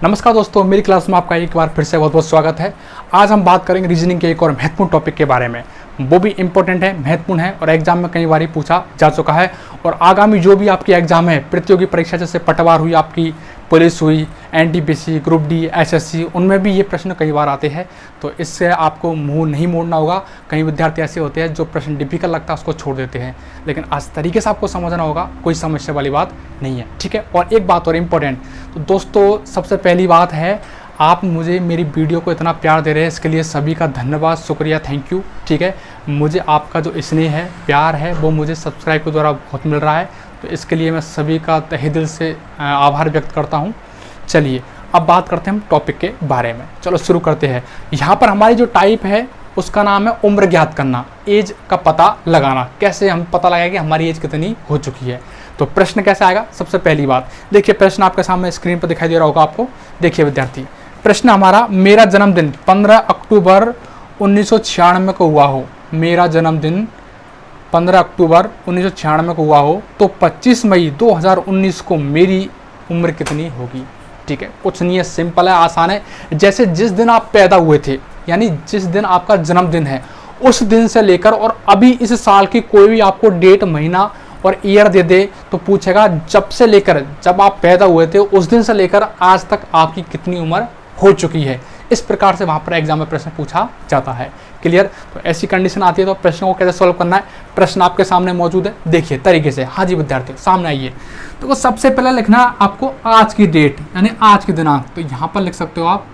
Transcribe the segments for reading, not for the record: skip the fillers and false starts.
नमस्कार दोस्तों, मेरी क्लास में आपका एक बार फिर से बहुत बहुत स्वागत है। आज हम बात करेंगे रीजनिंग के एक और महत्वपूर्ण टॉपिक के बारे में। वो भी इम्पोर्टेंट है, महत्वपूर्ण है और एग्जाम में कई बार ही पूछा जा चुका है। और आगामी जो भी आपकी एग्जाम है, प्रतियोगी परीक्षा जैसे पटवार हुई, आपकी पुलिस हुई, एनटीपीसी, ग्रुप डी, एसएससी, उनमें भी ये प्रश्न कई बार आते हैं। तो इससे आपको मुंह नहीं मोड़ना होगा। कई विद्यार्थी ऐसे होते हैं जो प्रश्न डिफिकल्ट लगता है उसको छोड़ देते हैं, लेकिन आज तरीके से आपको समझना होगा, कोई समस्या वाली बात नहीं है, ठीक है। और एक बात और इम्पोर्टेंट, तो दोस्तों सबसे पहली बात है, आप मुझे मेरी वीडियो को इतना प्यार दे रहे हैं, इसके लिए सभी का धन्यवाद, शुक्रिया, थैंक यू, ठीक है। मुझे आपका जो स्नेह है, प्यार है, वो मुझे सब्सक्राइब के द्वारा बहुत मिल रहा है, तो इसके लिए मैं सभी का तहे दिल से आभार व्यक्त करता हूँ। चलिए अब बात करते हैं हम टॉपिक के बारे में। चलो शुरू करते हैं। यहाँ पर हमारी जो टाइप है उसका नाम है उम्र ज्ञात करना, एज का पता लगाना। कैसे हम पता लगाएंगे कि हमारी एज कितनी हो चुकी है। तो प्रश्न कैसे आएगा, सबसे पहली बात देखिए, प्रश्न आपके सामने स्क्रीन पर दिखाई दे रहा होगा आपको। देखिए विद्यार्थी, प्रश्न हमारा, मेरा जन्मदिन 15 अक्टूबर 1996 को हुआ हो, मेरा जन्मदिन 15 अक्टूबर 1996 को हुआ हो, तो 25 मई 2019 को मेरी उम्र कितनी होगी। ठीक है, कुछ नहीं है, सिंपल है, आसान है। जैसे जिस दिन आप पैदा हुए थे, यानी जिस दिन आपका जन्मदिन है, उस दिन से लेकर और अभी इस साल की कोई भी आपको डेट, महीना और ईयर दे दे तो पूछेगा जब से लेकर, जब आप पैदा हुए थे उस दिन से लेकर आज तक आपकी कितनी उम्र हो चुकी है। इस प्रकार से वहां पर एग्जाम में प्रश्न पूछा जाता है। क्लियर। तो ऐसी कंडीशन आती है तो प्रश्न को कैसे सॉल्व करना है, प्रश्न आपके सामने मौजूद है, देखिए तरीके से। हाँ जी विद्यार्थी, सामने आइए। तो सबसे पहले लिखना है आपको आज की डेट, यानी आज की दिनांक। तो यहां पर लिख सकते हो आप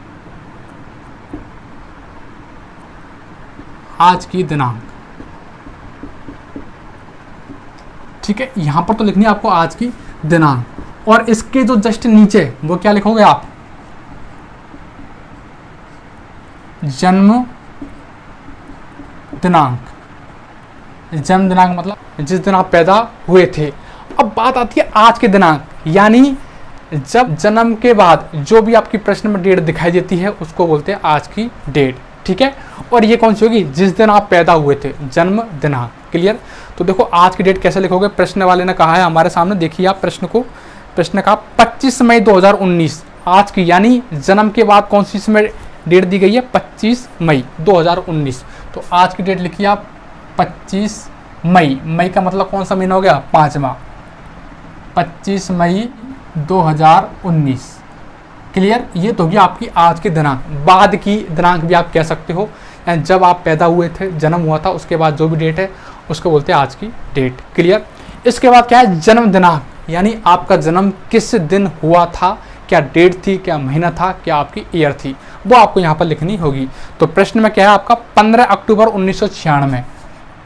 आज की दिनांक, ठीक है। यहां पर तो लिखनी है आपको आज की दिनांक, और इसके जो जस्ट नीचे वो क्या लिखोगे आप, जन्म दिनांक। जन्म दिनांक मतलब जिस दिन आप पैदा हुए थे। अब बात आती है आज के दिनांक, यानी जब जन्म के बाद जो भी आपकी प्रश्न में डेट दिखाई देती है उसको बोलते हैं आज की डेट, ठीक है। और ये कौन सी होगी, जिस दिन आप पैदा हुए थे, जन्म दिनांक। क्लियर। तो देखो आज की डेट कैसे लिखोगे, प्रश्न वाले ने कहा है हमारे सामने, देखिए आप प्रश्न को, प्रश्न का 25 मई 2019 आज की, यानी जन्म के बाद कौन सी इसमें डेट दी गई है, 25 मई 2019। तो आज की डेट लिखिए आप 25 मई। मई का मतलब कौन सा महीना हो गया, पांचवा, 25 मई 2019। क्लियर। ये तो होगी आपकी आज की दिनांक। बाद की दिनांक भी आप कह सकते हो, यानी जब आप पैदा हुए थे, जन्म हुआ था, उसके बाद जो भी डेट है उसको बोलते हैं आज की डेट। क्लियर। इसके बाद क्या है, जन्म दिनांक, यानी आपका जन्म किस दिन हुआ था, क्या डेट थी, क्या महीना था, क्या आपकी ईयर थी, वो आपको यहाँ पर लिखनी होगी। तो प्रश्न में क्या है आपका, 15 अक्टूबर 1996,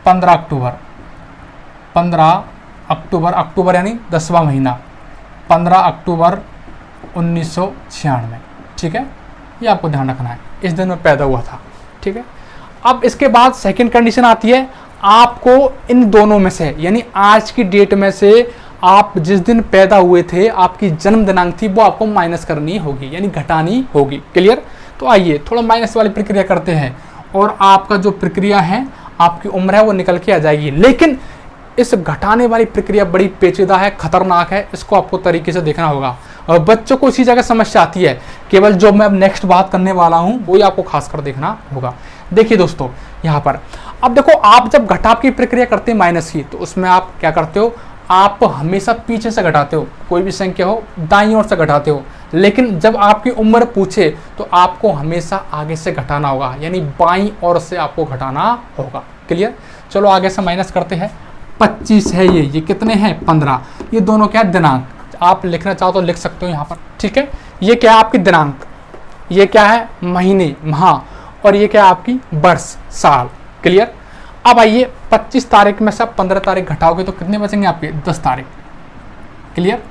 15 अक्टूबर, 15 अक्टूबर, अक्टूबर यानी 10वां महीना, 15 अक्टूबर 1996, ठीक है। ये आपको ध्यान रखना है, इस दिन में पैदा हुआ था, ठीक है। अब इसके बाद सेकंड कंडीशन आती है, आपको इन दोनों में से, यानी आज की डेट में से आप जिस दिन पैदा हुए थे, आपकी जन्म दिनांक थी, वो आपको माइनस करनी होगी, यानी घटानी होगी। क्लियर। तो आइए थोड़ा माइनस वाली प्रक्रिया करते हैं, और आपका जो प्रक्रिया है, आपकी उम्र है वो निकल के आ जाएगी। लेकिन इस घटाने वाली प्रक्रिया बड़ी पेचीदा है, खतरनाक है, इसको आपको तरीके से देखना होगा। और बच्चों को इसी जगह समस्या आती है, केवल जो मैं अब नेक्स्ट बात करने वाला हूं वही आपको खासकर देखना होगा। देखिए दोस्तों, यहाँ पर अब देखो, आप जब घटाव की प्रक्रिया करते हैं माइनस की, तो उसमें आप क्या करते हो, आप हमेशा पीछे से घटाते हो, कोई भी संख्या हो दाईं ओर से घटाते हो। लेकिन जब आपकी उम्र पूछे तो आपको हमेशा आगे से घटाना होगा, यानी बाईं ओर से आपको घटाना होगा। क्लियर। चलो आगे से माइनस करते हैं। 25 है ये कितने हैं, 15। ये दोनों क्या है, दिनांक। आप लिखना चाहो तो लिख सकते हो यहाँ पर, ठीक है। ये क्या है आपकी दिनांक, ये क्या है महीने, माह, और ये क्या है आपकी वर्ष, साल। क्लियर। अब आइए 25 तारीख में से आप 15 तारीख घटाओगे तो कितने बचेंगे आपके, 10 तारीख। क्लियर।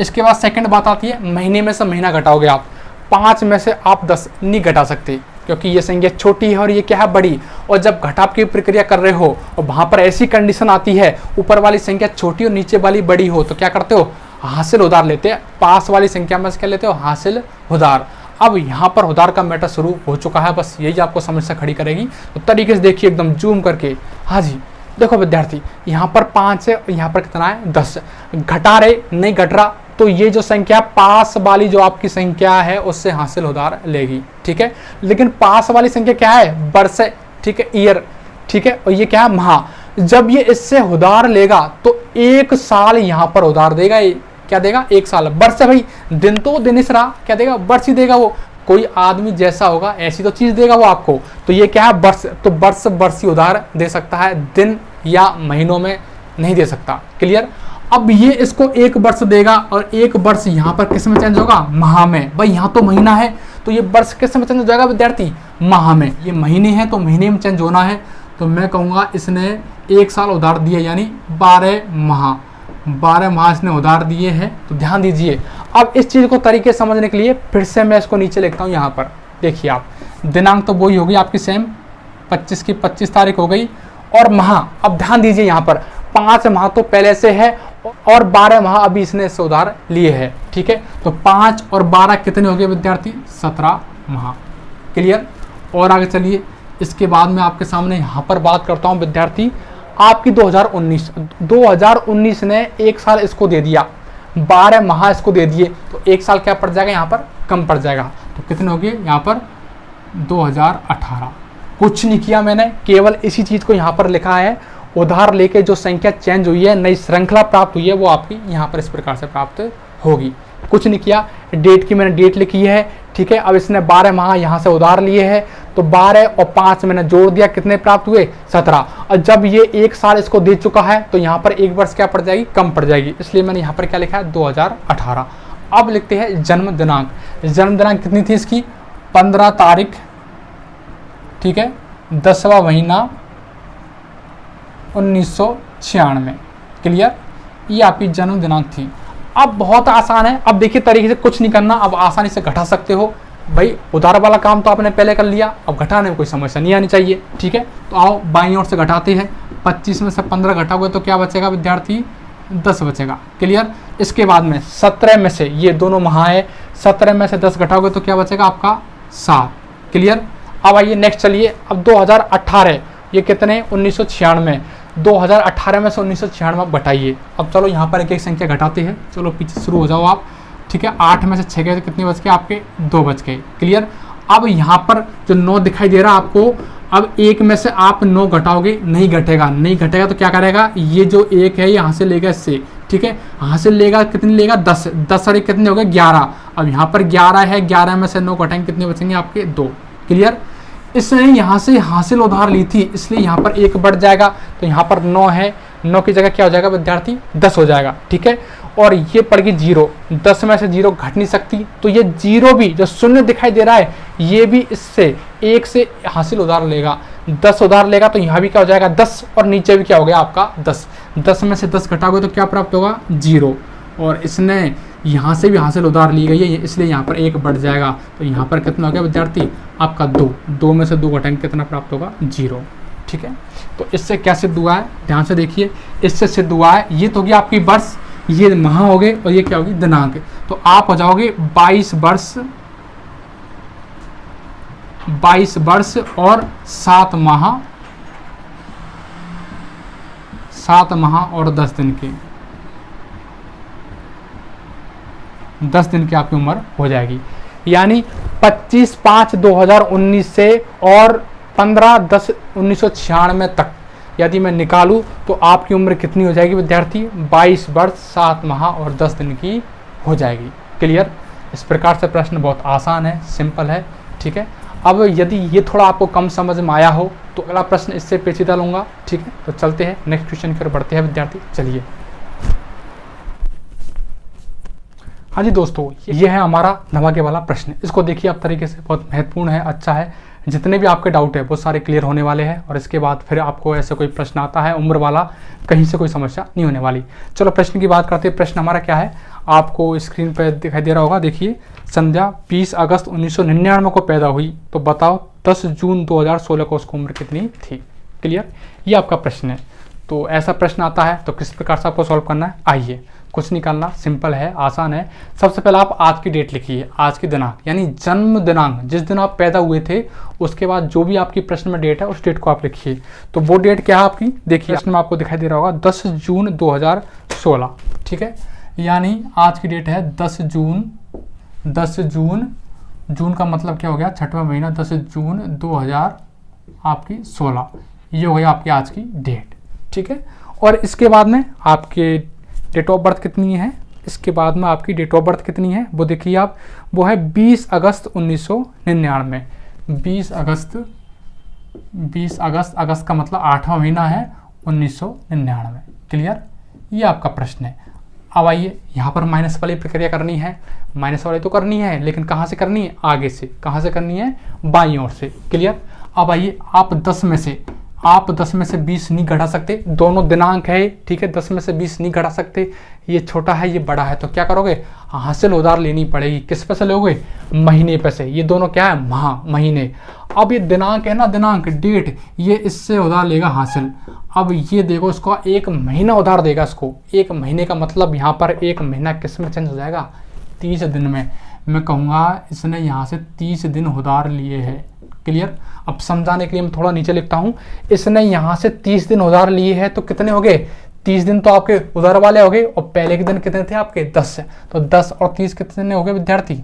इसके बाद सेकंड बात आती है, महीने में से महीना घटाओगे आप, 5 में से आप 10 नहीं घटा सकते, क्योंकि ये संख्या छोटी है और ये क्या है, बड़ी। और जब घटाव की प्रक्रिया कर रहे हो और वहां पर ऐसी कंडीशन आती है, ऊपर वाली संख्या छोटी और नीचे वाली बड़ी हो, तो क्या करते हो, हासिल उधार लेते हैं। पास वाली संख्या में से क्या लेते हो, हासिल उधार। अब यहाँ पर उधार का मैटर शुरू हो चुका है, बस यही आपको समस्या खड़ी करेगी। तो तरीके से देखिए, एकदम जूम करके। हाँ जी, देखो विद्यार्थी, यहाँ पर 5 है, यहाँ पर कितना है 10, घटा रहे नहीं घट रहा, तो ये जो संख्या पास वाली जो आपकी संख्या है उससे हासिल उधार लेगी, ठीक है। लेकिन पास वाली संख्या क्या है, वर्ष है, ठीक है, ईयर, ठीक है, और ये क्या है माह। जब ये इससे उधार लेगा तो 1 साल यहाँ पर उधार देगा, ये क्या देगा 1 साल। वर्ष है भाई, दिन तो दिन इस रहा, क्या देगा वर्ष ही देगा, वो कोई आदमी जैसा होगा ऐसी तो चीज देगा वो आपको। तो ये क्या है वर्ष, तो वर्ष ही उधार दे सकता है, दिन या महीनों में नहीं दे सकता। क्लियर। अब ये इसको 1 वर्ष देगा और 1 वर्ष यहाँ पर किस में चेंज होगा, माह में। भाई यहाँ तो महीना है तो ये वर्ष किस में चेंज हो जाएगा विद्यार्थी, माह में। ये महीने हैं तो महीने में चेंज होना है, तो मैं कहूँगा इसने 1 साल उधार दिए, यानी 12 माह इसने उधार दिए हैं। तो ध्यान दीजिए, अब इस चीज़ को तरीके समझने के लिए फिर से मैं इसको नीचे लिखता हूँ। यहाँ पर देखिए आप, दिनांक तो वही होगी आपकी सेम, 25 की 25 तारीख हो गई, और माह, अब ध्यान दीजिए यहाँ पर 5 माह तो पहले से है और 12 माह अभी इसने इससे उधार लिए है, ठीक है। तो 5 और 12 कितने हो गए विद्यार्थी, 17 माह। क्लियर। और आगे चलिए, इसके बाद मैं आपके सामने यहाँ पर बात करता हूँ विद्यार्थी, आपकी 2019 ने 1 साल इसको दे दिया, 12 माह इसको दे दिए, तो 1 साल क्या पड़ जाएगा यहाँ पर, कम पड़ जाएगा। तो कितने हो गए यहाँ पर 2018। कुछ नहीं किया मैंने, केवल इसी चीज़ को यहाँ पर लिखा है, उधार लेके जो संख्या चेंज हुई है, नई श्रृंखला प्राप्त हुई है, वो आपकी यहाँ पर इस प्रकार से प्राप्त होगी। कुछ नहीं किया, डेट की मैंने डेट लिखी है, ठीक है। अब इसने 12 माह यहाँ से उधार लिए हैं, तो 12 और 5 मैंने जोड़ दिया, कितने प्राप्त हुए 17। और जब ये 1 साल इसको दे चुका है तो यहाँ पर 1 वर्ष क्या पड़ जाएगी, कम पड़ जाएगी, इसलिए मैंने यहाँ पर क्या लिखा है 2018। अब लिखते हैं जन्म दिनांक। जन्म दिनांक कितनी थी इसकी, 15 तारीख, ठीक है, 10वां महीना 1996। क्लियर। ये आपकी जन्म दिनांक थी। अब बहुत आसान है, अब देखिए तरीके से कुछ नहीं करना, अब आसानी से घटा सकते हो। भाई उधार वाला काम तो आपने पहले कर लिया, अब घटाने में कोई समस्या नहीं आनी चाहिए, ठीक है। तो आओ बाईं ओर से घटाते हैं, 25 में से 15 घटाओगे तो क्या बचेगा विद्यार्थी, 10 बचेगा। क्लियर। इसके बाद में 17 में से, ये दोनों माह है, 17 में से 10 घटाओगे तो क्या बचेगा आपका 7। क्लियर। अब आइए नेक्स्ट चलिए, अब 2018, ये कितने 1996, 2018 में से 1996 घटाइए। अब चलो यहाँ पर एक एक संख्या घटाते हैं, चलो पीछे शुरू हो जाओ आप, ठीक है। 8 में से 6 गए तो कितने बच गए आपके, 2 बच गए। क्लियर। अब यहाँ पर जो 9 दिखाई दे रहा है आपको, अब 1 में से आप 9 घटाओगे, नहीं घटेगा, नहीं घटेगा तो क्या करेगा, ये जो 1 है यहाँ से लेगा इससे, ठीक है, यहाँ से लेगा, कितनी लेगा 10, 10 और 1 कितने हो गए 11। अब यहाँ पर 11 है, 11 में से 9 घटाएंगे, कितने बचेंगे आपके 2। क्लियर। इसने यहाँ से हासिल उधार ली थी, इसलिए यहाँ पर 1 बढ़ जाएगा, तो यहाँ पर 9 है, 9 की जगह क्या हो जाएगा विद्यार्थी 10 हो जाएगा, ठीक है। और ये पड़ गई 0, 10 में से 0 घट नहीं सकती, तो ये 0 भी जो शून्य दिखाई दे रहा है, ये भी इससे 1 से हासिल उधार लेगा, 10 उधार लेगा, तो यहाँ भी क्या हो जाएगा 10, और नीचे भी क्या हो गया आपका 10। 10 में से 10 घटाओगे तो क्या प्राप्त होगा 0, और इसने यहाँ से भी हासिल उधार ली गई है, इसलिए यहाँ पर 1 बढ़ जाएगा, तो यहाँ पर कितना हो गया विद्यार्थी आपका 2, 2 में से 2 घटाएंगे कितना प्राप्त होगा 0, ठीक है। तो इससे क्या सिद्ध हुआ है, ध्यान से देखिए, इससे सिद्ध हुआ है, ये तो होगी आपकी वर्ष, ये माह हो गए, और ये क्या होगी दिनांक। तो आप हो जाओगे 22 वर्ष और 7 माह और 10 दिन के, 10 दिन की आपकी उम्र हो जाएगी। यानी 25/5/2019 से और 15/10/1996 तक यदि मैं निकालूं तो आपकी उम्र कितनी हो जाएगी विद्यार्थी, 22 वर्ष 7 माह और 10 दिन की हो जाएगी। क्लियर। इस प्रकार से प्रश्न बहुत आसान है, सिंपल है, ठीक है। अब यदि ये थोड़ा आपको कम समझ में आया हो तो अगला प्रश्न इससे पेचीदा लूँगा, ठीक है। तो चलते हैं नेक्स्ट क्वेश्चन की ओर बढ़ते हैं विद्यार्थी, चलिए। हाँ जी दोस्तों, ये है हमारा धमाके वाला प्रश्न। इसको देखिए आप तरीके से, बहुत महत्वपूर्ण है, अच्छा है। जितने भी आपके डाउट है वो सारे क्लियर होने वाले हैं, और इसके बाद फिर आपको ऐसे कोई प्रश्न आता है उम्र वाला, कहीं से कोई समस्या नहीं होने वाली। चलो प्रश्न की बात करते हैं। प्रश्न हमारा क्या है, आपको स्क्रीन पर दिखाई दे रहा होगा, देखिए। संध्या 20 अगस्त 1999 को पैदा हुई, तो बताओ 10 जून 2016 को उसको उम्र कितनी थी। क्लियर। ये आपका प्रश्न है। तो ऐसा प्रश्न आता है तो किस प्रकार से आपको सॉल्व करना है, आइए। कुछ निकालना सिंपल है, आसान है। सबसे पहले आप आज की डेट लिखिए, आज की दिनांक यानी जन्म दिनांक, जिस दिन आप पैदा हुए थे उसके बाद जो भी आपकी प्रश्न में डेट है उस डेट को आप लिखिए। तो वो डेट क्या है आपकी, देखिए प्रश्न में आपको दिखाई दे रहा होगा 10 जून 2016, ठीक है। यानी आज की डेट है 10 जून। 10 जून, जून का मतलब क्या हो गया, छठवां महीना, 10 जून 2016, ये हो गया आपकी आज की डेट, ठीक है। और इसके बाद में आपके डेट ऑफ बर्थ कितनी है, इसके बाद में आपकी डेट ऑफ बर्थ कितनी है वो देखिए आप, वो है 20 अगस्त 1999। 20 अगस्त, अगस्त का मतलब 8वां महीना है, 1999। क्लियर, ये आपका प्रश्न है। अब आइए यहाँ पर माइनस वाली प्रक्रिया करनी है, माइनस वाली तो करनी है लेकिन कहाँ से करनी है, आगे से। कहाँ से करनी है, बाईं ओर से। क्लियर। अब आइए आप 10 में से 20 नहीं घटा सकते, दोनों दिनांक है, ठीक है। 10 में से 20 नहीं घटा सकते, ये छोटा है ये बड़ा है, तो क्या करोगे, हासिल उधार लेनी पड़ेगी। किस पे से लोगे, महीने पे से। ये दोनों क्या है, महीने। अब ये दिनांक है ना, दिनांक डेट, ये इससे उधार लेगा हासिल। अब ये देखो इसको 1 महीना उधार देगा इसको। 1 महीने का मतलब यहाँ पर 1 महीना किस में चेंज हो जाएगा, 30 दिन में। मैं कहूँगा इसने यहाँ से 30 दिन उधार लिए हैं। क्लियर। अब समझाने के लिए मैं थोड़ा नीचे लिखता हूँ, इसने यहाँ से 30 दिन उधार लिए हैं, तो कितने हो गए, 30 दिन तो आपके उधार वाले हो गए, और पहले के दिन कितने थे आपके, 10 है। तो 10 और 30 कितने हो गए विद्यार्थी,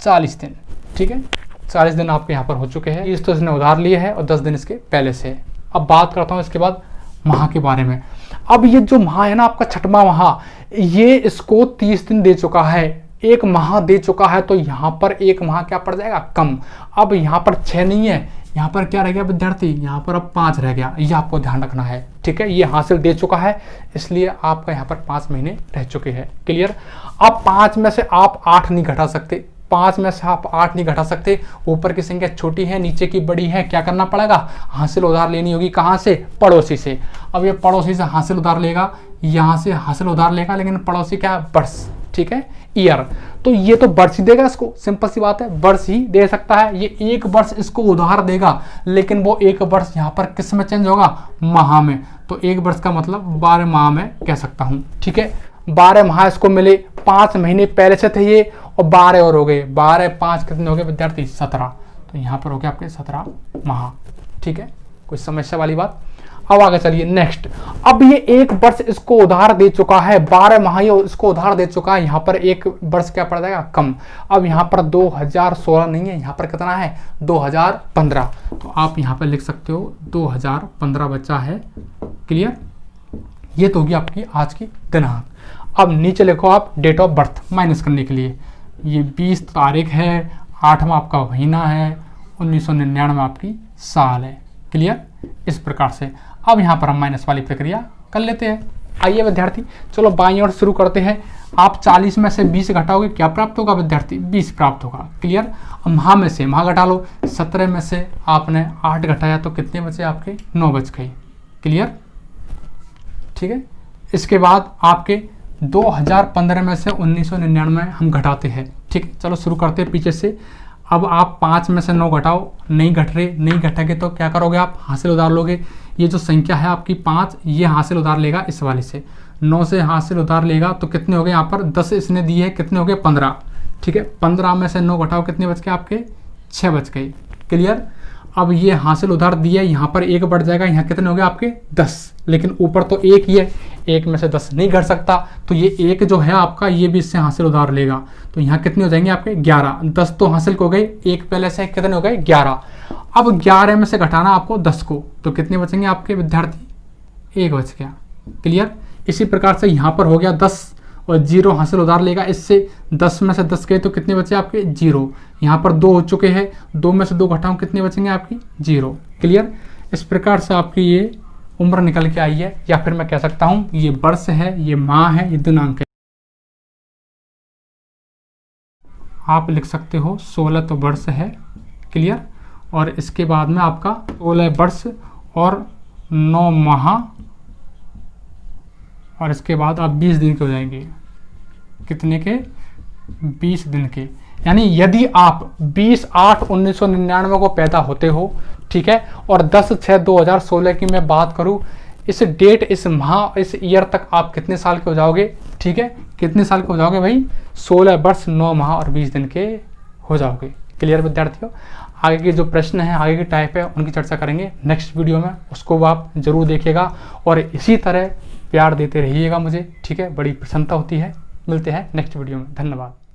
40 दिन, ठीक है। 40 दिन आपके यहाँ पर हो चुके हैं। 30 तो इसने उधार लिए है और 10 दिन इसके पहले से है। अब बात करता हूँ इसके बाद माह के बारे में। अब ये जो माह है ना आपका, छठवां माह, ये इसको 30 दिन दे चुका है, 1 माह दे चुका है, तो यहाँ पर 1 माह क्या पड़ जाएगा, कम। अब यहाँ पर 6 नहीं है, यहाँ पर क्या रह गया विद्यार्थी, यहाँ पर अब 5 रह गया। ये आपको ध्यान रखना है, ठीक है। ये हासिल दे चुका है, इसलिए आपका यहाँ पर 5 महीने रह चुके हैं। क्लियर। अब 5 में से आप 8 नहीं घटा सकते, 5 में से आप 8 नहीं घटा सकते। ऊपर की संख्या छोटी है, नीचे की बड़ी है, क्या करना पड़ेगा, हासिल उधार लेनी होगी। कहाँ से, पड़ोसी से। अब ये पड़ोसी से हासिल उधार लेगा, यहाँ से हासिल उधार लेगा, लेकिन पड़ोसी क्या है, वर्ष, ठीक है, ईयर। तो ये तो वर्ष ही देगा इसको, सिंपल सी बात है, वर्ष ही दे सकता है। ये 1 वर्ष इसको उधार देगा, लेकिन वो 1 वर्ष यहाँ पर किस में चेंज होगा, माह में। तो 1 वर्ष का मतलब 12 माह में कह सकता हूँ, ठीक है। 12 माह इसको मिले, 5 महीने पहले से थे ये, और 12 और हो गए, 12 5 कितने हो गए विद्यार्थी, 17। तो यहाँ पर हो गया आपके 17 माह, ठीक है। कोई समस्या वाली बात। अब आगे चलिए नेक्स्ट। अब ये 1 वर्ष इसको उधार दे चुका है, 12 माह ये इसको उधार दे चुका है, यहाँ पर 1 वर्ष क्या पड़ जाएगा, कम। अब यहाँ पर 2016 नहीं है, यहाँ पर कितना है, 2015। तो आप यहाँ पर लिख सकते हो 2015 बचा है। क्लियर। ये तो होगी आपकी आज की दिनांक। अब नीचे लिखो आप डेट ऑफ बर्थ माइनस करने के लिए। ये 20 तारीख है, 8वां आपका महीना है, 1999 आपकी साल है। क्लियर। इस प्रकार से अब यहाँ पर हम माइनस वाली प्रक्रिया कर लेते हैं। आइए विद्यार्थी, चलो बाईं ओर शुरू करते हैं। आप 40 में से 20 घटाओगे, क्या प्राप्त होगा विद्यार्थी, 20 प्राप्त होगा। क्लियर। अब माह में से माह घटा लो, 17 में से आपने 8 घटाया तो कितने बचे आपके, 9 बच गए। क्लियर, ठीक है। इसके बाद आपके 2015 में से 1999 हम घटाते हैं, ठीक। चलो शुरू करते हैं पीछे से। अब आप 5 में से 9 घटाओ, नहीं घट रहे, नहीं घटेंगे तो क्या करोगे आप, हासिल उधार लोगे। ये जो संख्या है आपकी 5, ये हासिल उधार लेगा इस वाले से, 9 से हासिल उधार लेगा, तो कितने हो गए यहाँ पर, 10 इसने दिए है, कितने हो गए, 15, ठीक है। 15 में से 9 घटाओ, कितने बच गए आपके, 6 बच गए। क्लियर। अब ये हासिल उधार दिया, यहाँ पर 1 बढ़ जाएगा, यहाँ कितने हो गए आपके, 10, लेकिन ऊपर तो 1 ही है, 1 में से 10 नहीं घट सकता, तो ये 1 जो है आपका, ये भी इससे हासिल उधार लेगा, तो यहाँ कितने हो जाएंगे आपके, 11। 10 तो हासिल हो गए, 1 पहले से कितने हो गए, 11। अब 11 में से घटाना आपको 10 को, तो कितने बचेंगे आपके विद्यार्थी, 1 बच गया। क्लियर। इसी प्रकार से यहाँ पर हो गया 10 और 0 हासिल उधार लेगा इससे, 10 में से 10 गए तो कितने बचे आपके, 0। यहाँ पर 2 हो चुके हैं, 2 में से 2 घटाऊं, कितने बचेंगे आपकी, 0। क्लियर। इस प्रकार से आपकी ये उम्र निकल के आई है, या फिर मैं कह सकता हूँ ये वर्ष है, ये माह है, ये दिनांक है। आप लिख सकते हो 16 तो वर्ष है। क्लियर। और इसके बाद में आपका 16 वर्ष और 9 माह, और इसके बाद आप 20 दिन के हो जाएंगे, कितने के, 20 दिन के। यानी यदि आप 20/8/1999 को पैदा होते हो, ठीक है, और 10/6/2016 की मैं बात करूं, इस डेट, इस माह, इस ईयर तक आप कितने साल के हो जाओगे, ठीक है, कितने साल के हो जाओगे भाई, 16 वर्ष 9 माह और 20 दिन के हो जाओगे। क्लियर विद्यार्थियों। आगे के जो प्रश्न हैं, आगे की टाइप है, उनकी चर्चा करेंगे नेक्स्ट वीडियो में, उसको आप जरूर देखिएगा और इसी तरह प्यार देते रहिएगा मुझे, ठीक है, बड़ी प्रसन्नता होती है। मिलते हैं नेक्स्ट वीडियो में, धन्यवाद।